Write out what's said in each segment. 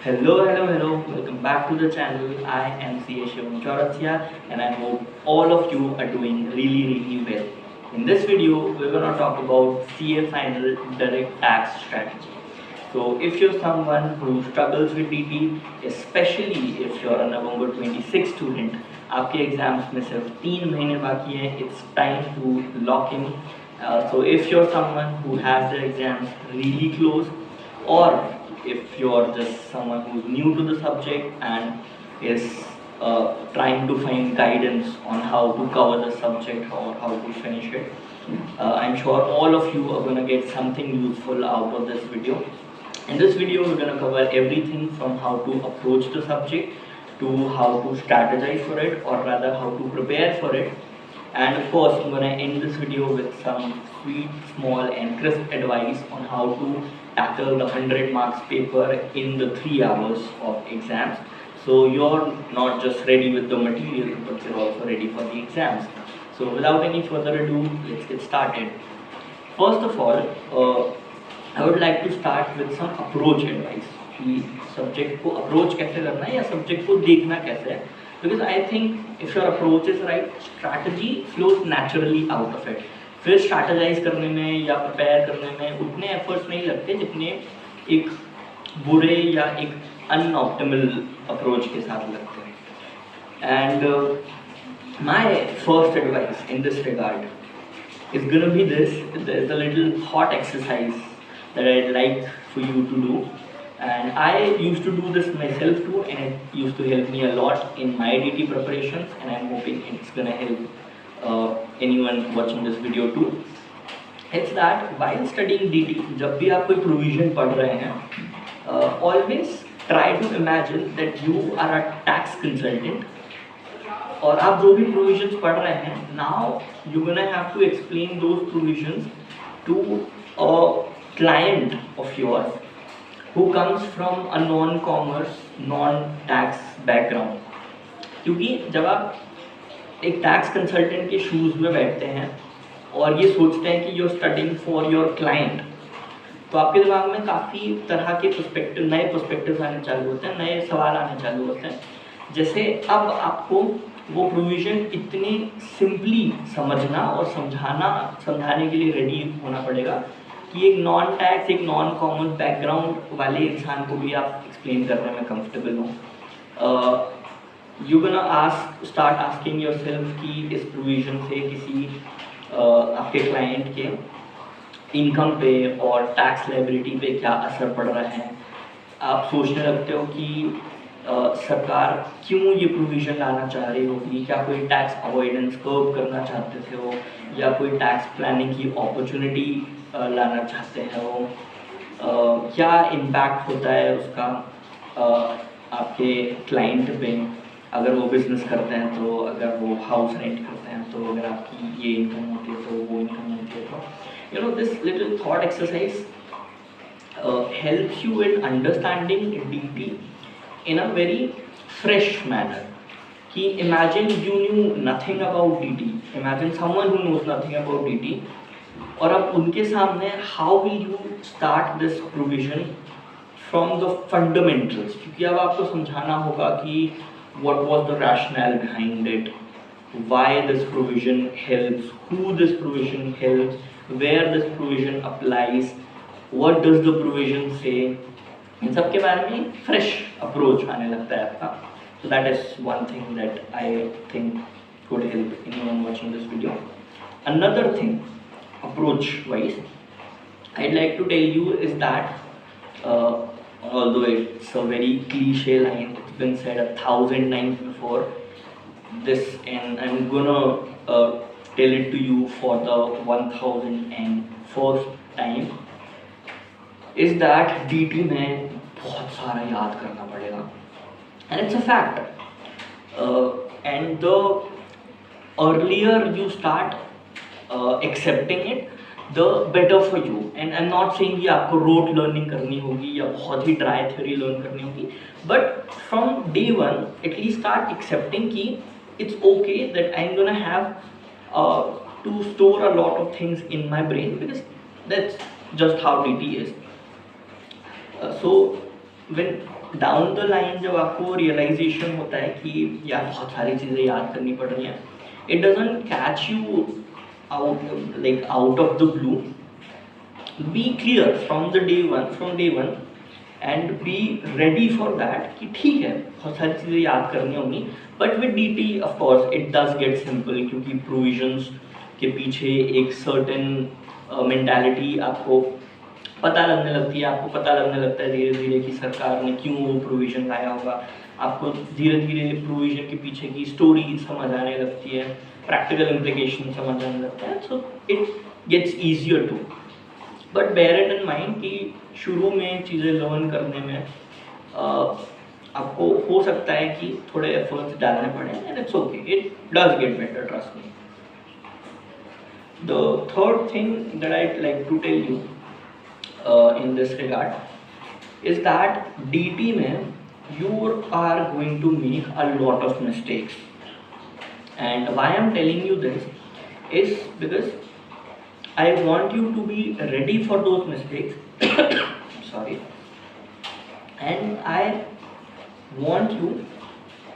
Hello. Welcome back to the channel. I am CA Shivam Chaurasia and I hope all of you are doing really well. In this video, we're gonna talk about CA Final Direct Tax Strategy. So if you're someone who struggles with DT, especially if you're a November 26 student, आपके exams में सिर्फ 3 महीने बाकी हैं, it's time to lock in. So if you're someone who has their exams really close, or if you're just someone who's new to the subject and is trying to find guidance on how to cover the subject or how to finish it, I'm sure all of you are going to get something useful out of this video. In this video, we're going to cover everything from how to approach the subject to how to strategize for it, or rather how to prepare for it. And of course, I'm going to end this video with some sweet, small and crisp advice on how to tackle the 100 marks paper in the 3 hours of exams. So you're not just ready with the material, but you're also ready for the exams. So without any further ado, let's get started. First of all, I would like to start with some approach advice कि subject को approach कैसे करना है या subject को देखना कैसे है. Because I think if your approach is right, strategy flows naturally out of it. फिर स्ट्रैटेजाइज करने में या प्रिपेयर करने में उतने एफर्ट्स नहीं लगते जितने एक बुरे या एक अनऑप्टिमल अप्रोच के साथ लगते हैं. And my first advice in this regard is gonna be this. There's a little thought exercise that I'd like for you to do, and I used to do this myself too, and it used to help me a lot in my DT preparations, and I'm hoping it's gonna help anyone watching this video too. It's that while studying DT, जब भी आप कोई provision पढ़ रहे हैं, always try to imagine that you are a tax consultant. और आप जो भी प्रोविजंस पढ़ रहे हैं, now you gonna have to explain those provisions to a client of yours who comes from a non commerce non tax background. क्योंकि जब आप एक टैक्स कंसल्टेंट के शूज़ में बैठते हैं और ये सोचते हैं कि you are studying for your client, तो आपके दिमाग में काफ़ी तरह के पर्सपेक्टिव, नए पर्सपेक्टिव्स आने चालू होते हैं, नए सवाल आने चालू होते हैं. जैसे अब आपको वो प्रोविज़न इतने सिंपली समझना और समझाने के लिए रेडी होना पड़ेगा कि एक नॉन टैक्स, एक नॉन कॉमन बैकग्राउंड वाले इंसान को भी आप एक्सप्लेन करने में कंफर्टेबल हो. You gonna start asking yourself कि इस प्रोविज़न से किसी आपके क्लाइंट के इनकम पे और टैक्स लायबिलिटी पे क्या असर पड़ रहा है. आप सोचने लगते हो कि सरकार क्यों ये प्रोविज़न लाना चाह रही होगी, क्या कोई टैक्स अवॉइडेंस कर्व करना चाहते थे हो, या कोई टैक्स प्लानिंग की अपॉर्चुनिटी लाना चाहते हैं हो, क्या इम्पैक्ट होता है उसका आपके क्लाइंट पे अगर वो बिज़नेस करते हैं, तो अगर वो हाउस रेंट करते हैं, तो अगर आपकी ये इनकम होती है तो वो इनकम होती है. तो you know this little thought exercise helps you in understanding DT in a very fresh manner. कि imagine you knew nothing about DT, imagine someone who knows nothing about DT, और अब उनके सामने how will you start this provision from the fundamentals. क्योंकि अब आपको समझाना होगा कि what was the rationale behind it, why this provision helps, who this provision helps, where this provision applies, what does the provision say. इन सब के बारे में फ्रेश अप्रोच आने लगता है आपका. So that is one thing that I think could help anyone watching this video. Another thing approach wise I'd like to tell you is that although it's a very cliche line, it's been said 1,000 times before this, and I'm gonna tell it to you for the 1,001st time, is that DT में बहुत सारा याद करना पड़ेगा. And it's a fact. And the earlier you start accepting it, the better for you. And I'm not saying कि आपको rote learning करनी होगी या बहुत ही dry theory learn करनी होगी, but from day one at least start accepting कि it's okay that I'm gonna have to store a lot of things in my brain, because that's just how DT is. So when down the line जब आपको realisation होता है कि यार बहुत सारी चीज़ें याद करनी पड़ रही हैं, it doesn't catch you out like out of the blue. Be clear from day one and be ready for that कि ठीक है बहुत सारी चीज़ें याद करनी होंगी, but with D T of course it does get simple, क्योंकि प्रोविजंस के पीछे एक सर्टेन मेंटालिटी आपको पता लगने लगती है. आपको पता लगने लगता है धीरे धीरे कि सरकार ने क्यों वो प्रोविज़न लाया होगा. आपको धीरे धीरे प्रोविज़न के पीछे की स्टोरी समझ आने लगती है, प्रैक्टिकल इम्प्लीकेशन समझ आने लगता है. So it gets easier too. But bear it in mind कि शुरू में चीज़ें लर्न करने में आपको हो सकता है कि थोड़े एफर्ट्स डालने पड़े, and it's okay, it does get better, trust me. The third thing that I'd like to tell you in this regard is that DT में you are going to make a lot of mistakes, and why I'm telling you this is because I want you to be ready for those mistakes. Sorry. And I want you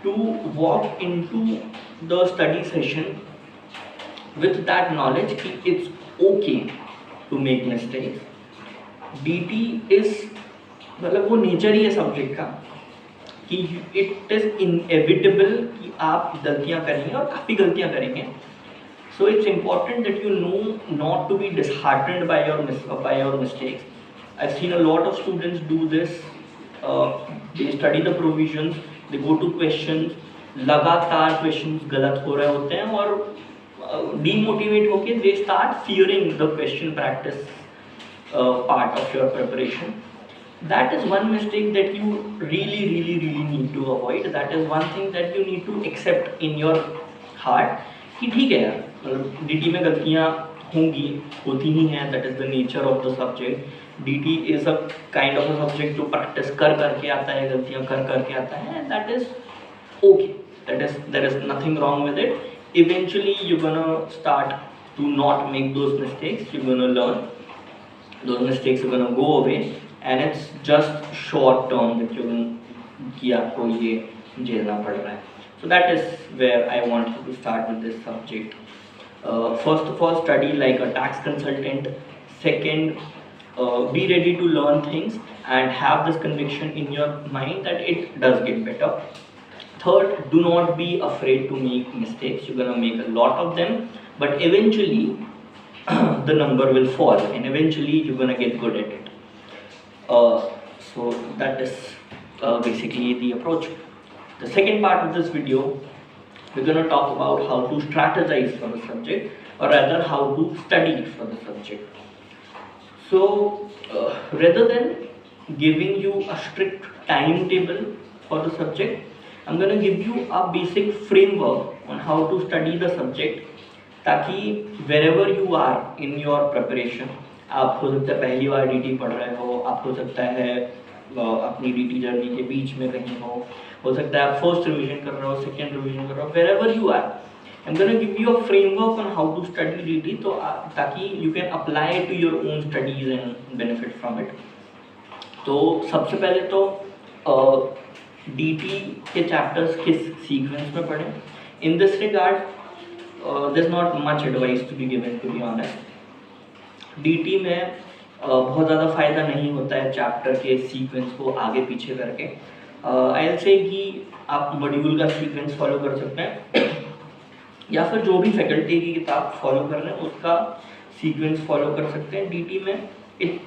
to walk into the study session with that knowledge that it's okay to make mistakes. DT is मतलब वो nature ही है subject का कि it is inevitable कि आप गलतियाँ करेंगे और काफ़ी गलतियाँ करेंगे. So it's important that you know not to be disheartened by your mistakes. I've seen a lot of students do this. They study the provisions, they go to questions, लगातार questions गलत हो रहे होते हैं और demotivate होके they start fearing the question practice part of your preparation. That is one mistake that you really need to avoid. That is one thing that you need to accept in your heart कि ठीक है यार, मतलब DT में गलतियाँ होती ही हैं. That is the nature of the subject. DT is a kind of a subject जो प्रैक्टिस कर करके आता है, गलतियाँ कर करके आता है, and that is okay. There is nothing wrong with it. Eventually you gonna start to not make those mistakes. You gonna learn, those mistakes are gonna go away, and it's just short term that you कि आपको ये झेलना पड़ रहा है. So that is where I want you to start with this subject. First of all, study like a tax consultant. Second, be ready to learn things and have this conviction in your mind that it does get better. Third, do not be afraid to make mistakes. You're gonna make a lot of them, but eventually the number will fall, and eventually you're gonna get good at it. So that is basically the approach. The second part of this video, we're going to talk about how to strategize for the subject, or rather how to study for the subject. So rather than giving you a strict timetable for the subject, I'm going to give you a basic framework on how to study the subject, ताकि wherever you are in your preparation, आप हो सकता है पहली बार DT पढ़ रहे हो, आप हो सकता है अपनी DT जर्नी के बीच में कहीं हो सकता है आप फर्स्ट रिवीजन कर रहे हो, सेकेंड रिवीजन कर रहे हो, wherever you are, I'm going to give you a framework on how to study DT, तो ताकि you can apply it to your own studies and benefit from it. तो सबसे पहले तो DT के चैप्टर्स किस सीक्वेंस में पढ़ें. In this regard, there's not much advice to be given, to be honest. DT में बहुत ज़्यादा फ़ायदा नहीं होता है चैप्टर के सीक्वेंस को आगे पीछे करके. आई विल से कि आप मॉड्यूल का सीक्वेंस फॉलो कर सकते हैं, या फिर जो भी फैकल्टी की किताब फॉलो कर रहे हैं उसका सीक्वेंस फॉलो कर सकते हैं. DT में it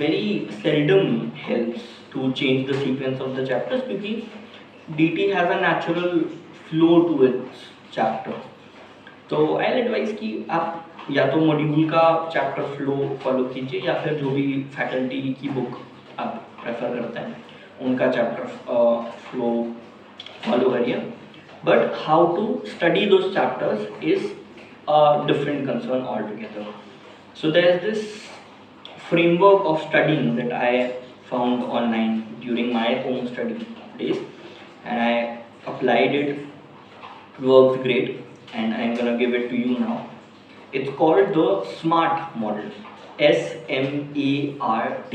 very seldom helps to change the sequence of the chapters, क्योंकि DT has a natural flow to its chapter. तो आई विल एडवाइस कि आप या तो मॉड्यूल का चैप्टर फ्लो फॉलो कीजिए, या फिर जो भी फैकल्टी की बुक आप प्रेफर करते हैं उनका चैप्टर फ्लो फॉलो करिए. But how to study those chapters is a different concern all together. So there is this framework of studying that I found online during my own study days, and I applied it. It works great, and I'm gonna give it to you now. It's called the SMART model, SMART.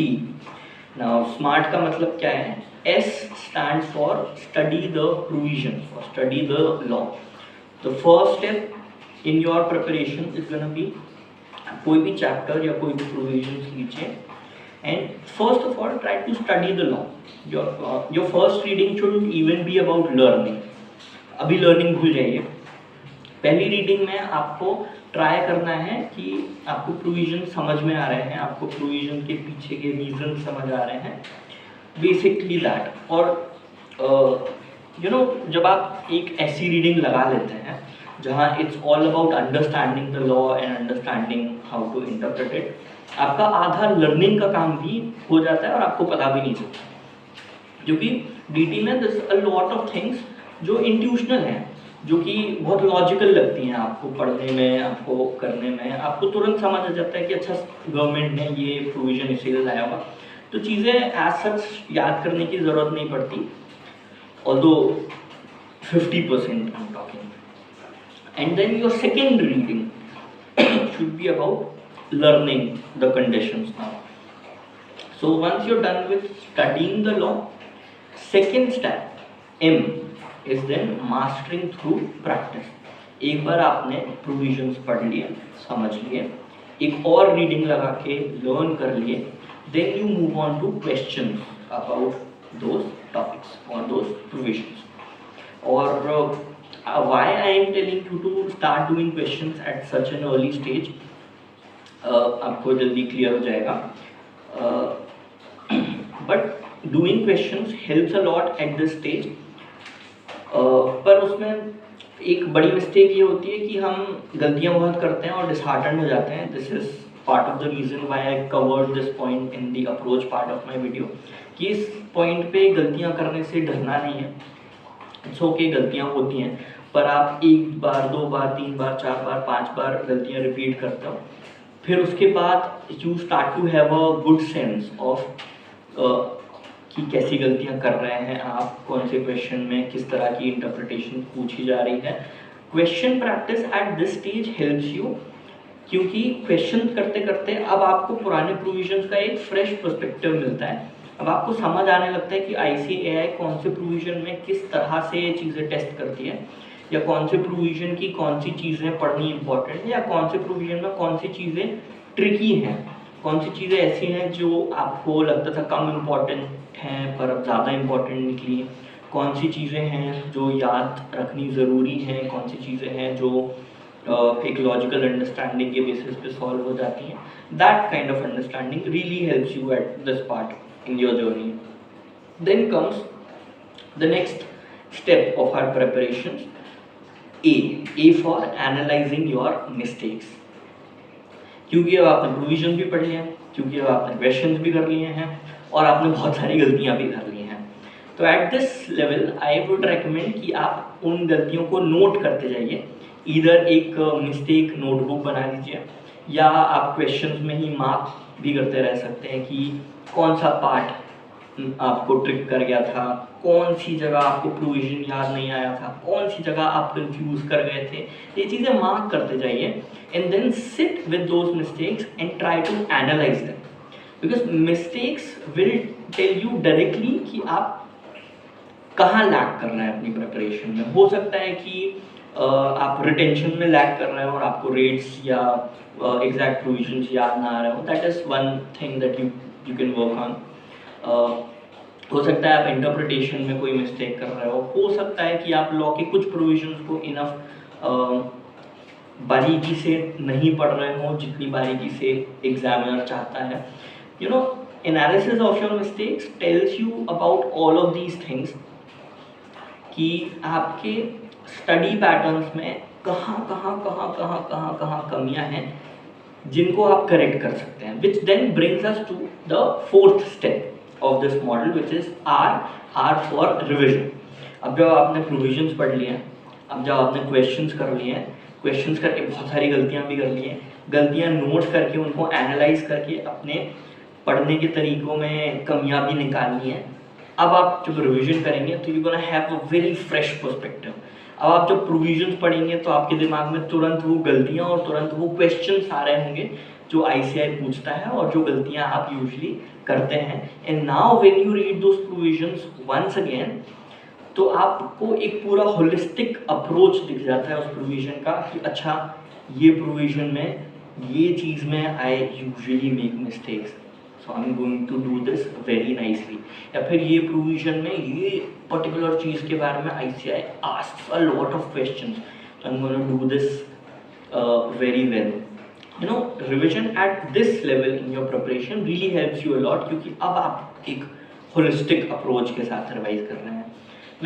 Now smart का मतलब क्या है? S stands for study the provisions or study the law. The first step in your preparation is gonna be कोई भी chapter या कोई भी provisions लीजिए and first of all try to study the law. Your first reading should even be about learning. अभी learning भूल जाइए. पहली रीडिंग में आपको ट्राई करना है कि आपको प्रोविजन समझ में आ रहे हैं, आपको प्रोविजन के पीछे के रीजन समझ आ रहे हैं, बेसिकली दैट. और जब आप एक ऐसी रीडिंग लगा लेते हैं जहाँ it's all about understanding the law and understanding how to interpret it, आपका आधा लर्निंग का काम भी हो जाता है और आपको पता भी नहीं चलता. क्योंकि डीटी में this a lot of things जो इंट्यूशनल हैं, जो कि बहुत लॉजिकल लगती हैं आपको पढ़ने में, आपको करने में, आपको तुरंत समझ आ जाता है कि अच्छा गवर्नमेंट ने ये प्रोविजन इसीलिए लाया हुआ. तो चीज़ें एज सच याद करने की ज़रूरत नहीं पड़ती, although 50% I'm talking. And then your second reading should be about learning the conditions now. So once you're done with studying the law, second step M is then mastering through practice. एक बार आपने provisions पढ़ लिए, समझ लिए, एक और reading लगा के लर्न कर लिए, then you move on to questions about those topics or those provisions. Or why I am telling you to start doing questions at such an early stage, आपको जल्दी क्लियर हो जाएगा. But doing questions helps a lot at this stage. पर उसमें एक बड़ी mistake ये होती है कि हम गलतियां बहुत करते हैं और डिसहार्टन हो जाते हैं. This is part of the reason why I covered this point in the approach part of my video, कि इस पॉइंट पे गलतियां करने से डरना नहीं है. इट्स ओके, गलतियां होती हैं, पर आप एक बार, दो बार, तीन बार, चार बार, पांच बार गलतियां रिपीट करते हो, फिर उसके बाद you start to have a good sense of कि कैसी गलतियां कर रहे हैं आप, कौन से क्वेश्चन में किस तरह की इंटरप्रिटेशन पूछी जा रही है. Question practice at this stage helps you, क्योंकि क्वेश्चन करते करते अब आपको पुराने प्रोविजंस का एक फ्रेश पर्सपेक्टिव मिलता है. अब आपको समझ आने लगता है कि ICAI कौन से प्रोविजन में किस तरह से ये चीज़ें टेस्ट करती है, या कौन से प्रोविजन की कौन सी चीज़ें पढ़नी इंपॉर्टेंट है, या कौन से प्रोविजन में कौन सी चीज़ें ट्रिकी हैं, कौन सी चीज़ें ऐसी हैं जो आपको लगता था कम इम्पॉर्टेंट हैं पर अब ज़्यादा इम्पॉर्टेंट निकली, कौन सी चीज़ें हैं जो याद रखनी ज़रूरी हैं, कौन सी चीज़ें हैं जो एक लॉजिकल अंडरस्टैंडिंग के बेसिस पे सॉल्व हो जाती हैं. That kind of understanding really helps you at this part in your journey. Then comes the next step of our preparations, A for analyzing your mistakes. क्योंकि अब आपने प्रोविजन भी पढ़ लिया, क्योंकि अब आपने क्वेश्चंस भी कर लिए हैं और आपने बहुत सारी गलतियां भी कर ली हैं, तो at this level I would recommend कि आप उन गलतियों को नोट करते जाइए. इधर एक मिस्टेक नोटबुक बना लीजिए, या आप क्वेश्चंस में ही मार्क भी करते रह सकते हैं कि कौन सा पार्ट आपको ट्रिक कर गया था, कौन सी जगह आपको प्रोविजन याद नहीं आया था, कौन सी जगह आप कंफ्यूज कर गए थे. ये चीज़ें मार्क करते जाइए and then sit with those mistakes and try to analyse them, because mistakes will tell you directly कि आप कहाँ लैग कर रहे हैं अपनी प्रिपरेशन में. हो सकता है कि आप रिटेंशन में लैग कर रहे हो और आपको रेट्स या एग्जैक्ट प्रोविजंस याद ना आ रहे हो. That is one thing that you can work on. हो सकता है आप इंटरप्रिटेशन में कोई मिस्टेक कर रहे हो सकता है कि आप लॉ के कुछ प्रोविजंस को इनफ बारीकी से नहीं पढ़ रहे हो जितनी बारीकी से एग्जामिनर चाहता है. Analysis of your mistakes tells you about all of these things, कि आपके स्टडी पैटर्न्स में कहाँ कमियां हैं जिनको आप करेक्ट कर सकते हैं. Which then brings us to the fourth step of this model, which is R for revision. अब जब आपने प्रोविजंस पढ़ लिए हैं, अब जब आपने क्वेश्चंस कर लिए हैं, क्वेश्चंस करके बहुत सारी गलतियां भी कर ली हैं, गलतियां नोट करके उनको एनालाइज करके अपने पढ़ने के तरीकों में कमियां भी निकालनी है. अब आप जब रिविजन करेंगे तो you gonna have a very fresh perspective. अब आप जब प्रोविजंस पढ़ेंगे तो आपके दिमाग में तुरंत वो गलतियां और तुरंत वो क्वेश्चंस आ रहे होंगे जो ICAI पूछता है और जो गलतियां आप यूजुअली करते हैं, and now when you read those provisions once again, तो आपको एक पूरा होलिस्टिक अप्रोच दिख जाता है उस प्रोविजन का कि अच्छा ये प्रोविजन में ये चीज़ में I usually make mistakes, so I am going to do this very nicely, या फिर ये प्रोविजन में ये पर्टिकुलर चीज़ के बारे में ICAI asks a lot of questions, so I'm going to do this very well. You know, revision at this level in your preparation really helps you a lot, क्योंकि अब आप एक holistic approach के साथ revise कर रहे हैं,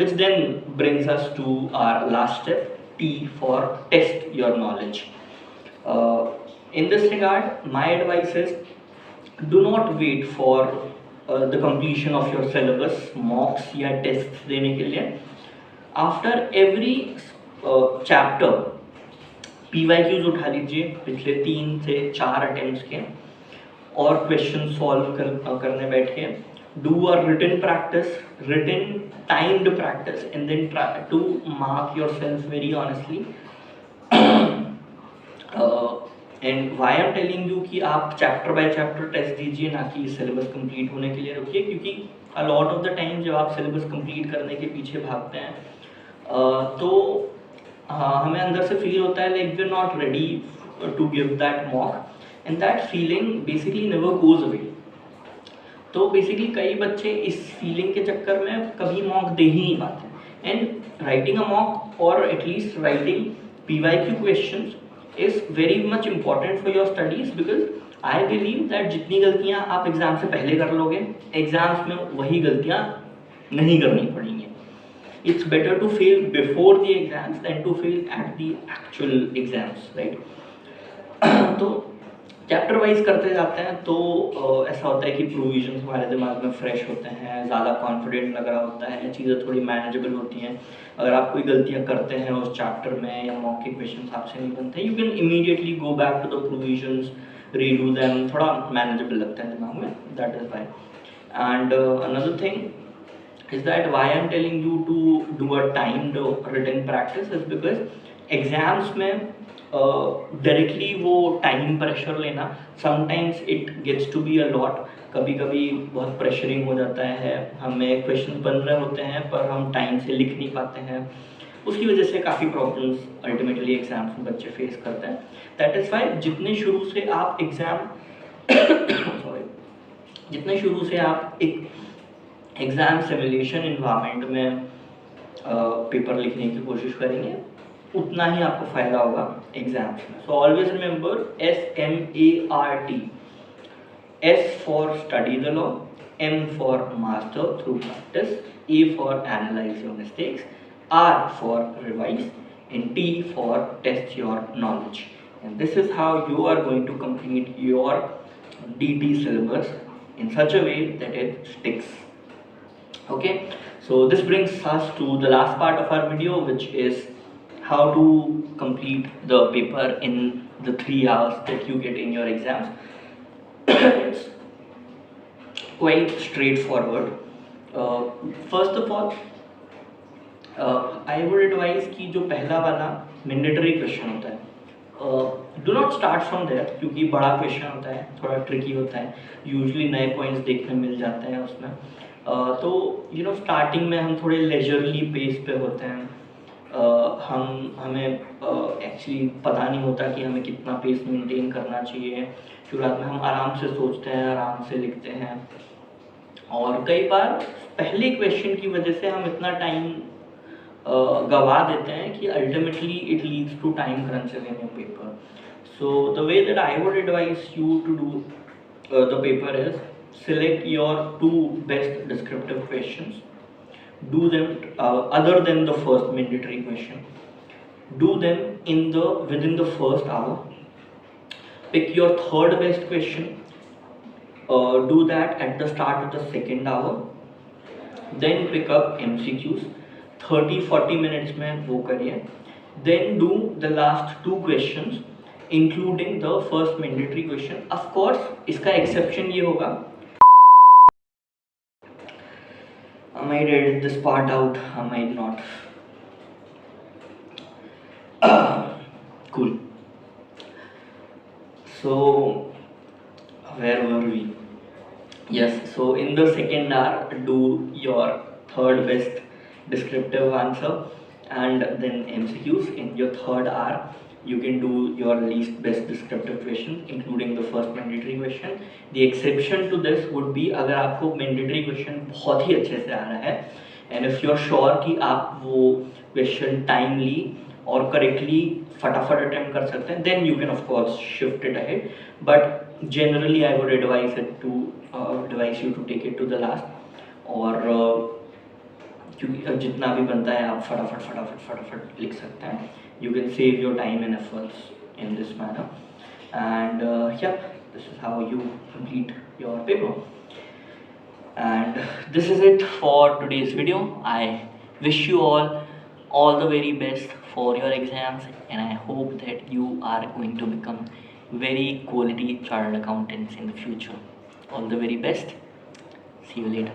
which then brings us to our last step, T for test your knowledge. In this regard, my advice is do not wait for the completion of your syllabus, mocks या tests देने के लिए. After every chapter PYQs उठा लीजिए पिछले 3 से 4 attempts के, और क्वेश्चन सॉल्व करने बैठ के, do a written practice, written timed practice, and then try to mark yourself very honestly. And why I am telling you कि आप चैप्टर बाय चैप्टर टेस्ट दीजिए, ना कि सिलेबस कंप्लीट होने के लिए रुकिए, क्योंकि a lot of the time जब आप सिलेबस कंप्लीट करने के पीछे भागते हैं तो हमें अंदर से फील होता है like we are not ready to give that mock, and that feeling basically never goes away. तो बेसिकली कई बच्चे इस फीलिंग के चक्कर में कभी मॉक दे ही नहीं पाते, एंड राइटिंग अ मॉक और at least writing PYQ questions is very much important for your studies, because I believe that जितनी गलतियाँ आप एग्जाम से पहले कर लोगे, एग्जाम्स में वही गलतियाँ नहीं करनी पड़ेंगी. It's better to fail before the exams than to fail at the actual exams, right? तो चैप्टर वाइज करते जाते हैं तो ऐसा होता है कि प्रोविजंस हमारे दिमाग में फ्रेश होते हैं, ज़्यादा कॉन्फिडेंट लग रहा होता है, चीज़ें थोड़ी मैनेजेबल होती हैं. अगर आप कोई गलतियाँ करते हैं उस चैप्टर में या मॉक के क्वेश्चन आपसे नहीं बनते, you can immediately go back to the provisions, redo them, थोड़ा मैनेजेबल लगता है दिमाग में, that is why. And another thing is that why I'm telling you to do a timed written practice is because exams में directly वो time pressure लेना sometimes it gets to be a lot. कभी कभी बहुत pressuring हो जाता है, हमें क्वेश्चन बन रहे होते हैं पर हम टाइम से लिख नहीं पाते हैं, उसकी वजह से काफ़ी प्रॉब्लम्स अल्टीमेटली एग्जाम्स में बच्चे फेस करते हैं. दैट इज़ वाई जितने शुरू से आप एग्ज़ाम सॉरी जितने शुरू से आप एक एग्ज़ाम सिमुलेशन इन्वायरमेंट में पेपर लिखने की कोशिश करेंगे, उतना ही आपको फ़ायदा होगा एग्ज़ाम्स में. So always remember SMART, S for study the law, M for master through practice, A for analyse your mistakes, R for revise, and T for test your knowledge. And this is how you are going to complete your DT syllabus in such a way that it sticks. Okay, so this brings us to the last part of our video, which is how to complete the paper in the 3 hours that you get in your exams. It's quite straightforward. First of all, I would advise कि जो पहला वाला mandatory question होता है, do not start from there, क्योंकि बड़ा question होता है, थोड़ा tricky होता है, usually नए points देखने मिल जाते हैं उसमें. तो यू नो स्टार्टिंग में हम थोड़े लेजरली पेस पे होते हैं, हमें एक्चुअली पता नहीं होता कि हमें कितना पेस मेंटेन करना चाहिए. शुरुआत में हम आराम से सोचते हैं, आराम से लिखते हैं, और कई बार पहले क्वेश्चन की वजह से हम इतना टाइम गवा देते हैं कि ultimately it leads to time crunches in your paper. So the way that I would advise you to do the paper is select your 2 best descriptive questions, do them other than the first mandatory question, do them within the first hour. Pick your 3rd best question, do that at the start of the 2nd hour, then pick up MCQs 30-40 minutes में वो करिए. Then do the last 2 questions including the first mandatory question. Of course इसका exception ये होगा, I might edit this part out, I might not. Cool. So where were we? Yes, so in the second hour, do your third best descriptive answer and then MCQs. In your third hour, you can do your least best descriptive question, including the first mandatory question. The exception to this would be अगर आपको mandatory question बहुत ही अच्छे से आ रहा है and if you're sure कि आप वो question timely और correctly फटाफट अटेम्प्ट कर सकते हैं, then you can of course shift it ahead. But generally I would advise you to take it to the last और क्योंकि जितना भी बनता है आप फटाफट लिख सकते हैं. You can save your time and efforts in this manner, and yeah, this is how you complete your paper. And this is it for today's video. I wish you all the very best for your exams, and I hope that you are going to become very quality chartered accountants in the future. All the very best. See you later.